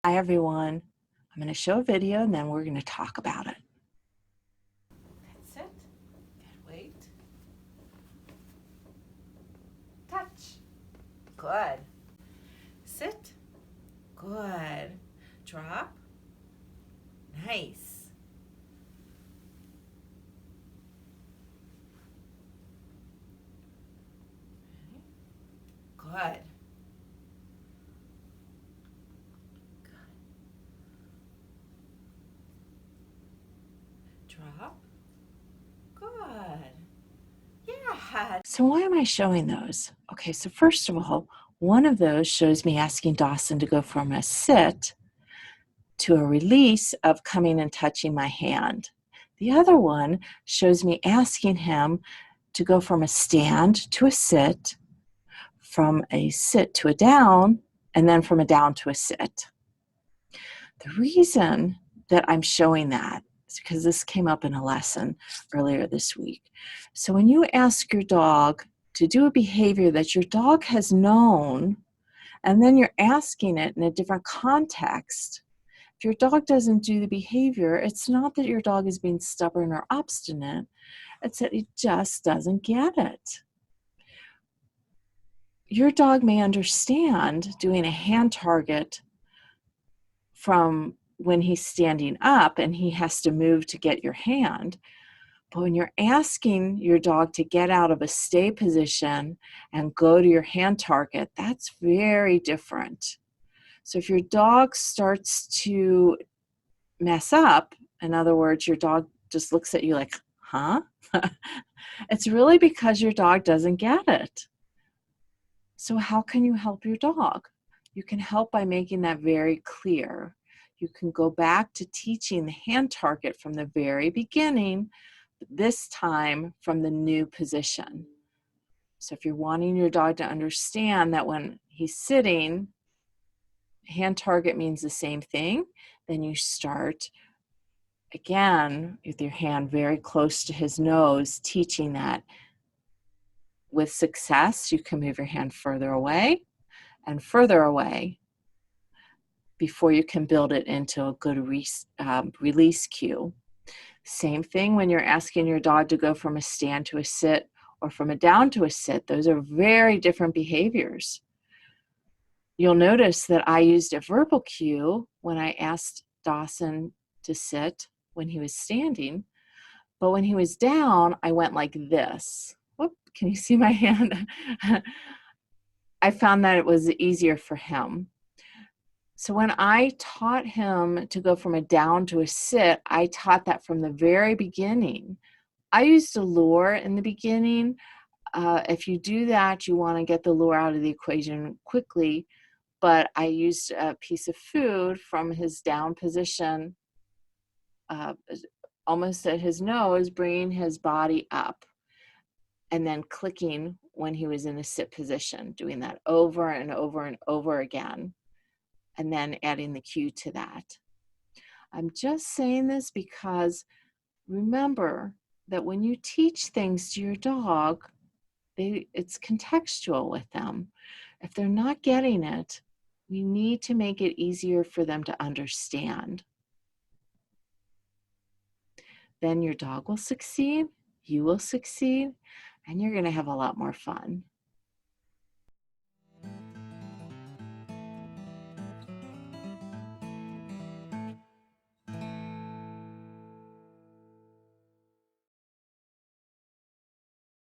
Hi everyone. I'm going to show a video and then we're going to talk about it. That's it. Good weight. Touch. Good. Sit. Good. Drop. Nice. Good. Drop. Good. Yeah. So why am I showing those? Okay, so first of all, one of those shows me asking Dawson to go from a sit to a release of coming and touching my hand. The other one shows me asking him to go from a stand to a sit, from a sit to a down, and then from a down to a sit. The reason that I'm showing that is because this came up in a lesson earlier this week. So when you ask your dog to do a behavior that your dog has known, and then you're asking it in a different context, if your dog doesn't do the behavior, it's not that your dog is being stubborn or obstinate, it's that it just doesn't get it. Your dog may understand doing a hand target from when he's standing up and he has to move to get your hand. But when you're asking your dog to get out of a stay position and go to your hand target, that's very different. So if your dog starts to mess up, in other words, your dog just looks at you like, huh? It's really because your dog doesn't get it. So how can you help your dog? You can help by making that very clear. You can go back to teaching the hand target from the very beginning, this time from the new position. So if you're wanting your dog to understand that when he's sitting, hand target means the same thing, then you start again with your hand very close to his nose, teaching that. With success, you can move your hand further away and further away before you can build it into a good release cue. Same thing when you're asking your dog to go from a stand to a sit or from a down to a sit. Those are very different behaviors. You'll notice that I used a verbal cue when I asked Dawson to sit when he was standing, but when he was down, I went like this. Whoop, can you see my hand? I found that it was easier for him. So when I taught him to go from a down to a sit, I taught that from the very beginning. I used a lure in the beginning. If you do that, you want to get the lure out of the equation quickly, but I used a piece of food from his down position, uh, almost at his nose, bringing his body up, and then clicking when he was in a sit position, doing that over and over and over again, and then adding the cue to that. I'm just saying this because remember that when you teach things to your dog, it's contextual with them. If they're not getting it, we need to make it easier for them to understand. Then your dog will succeed, you will succeed, and you're going to have a lot more fun.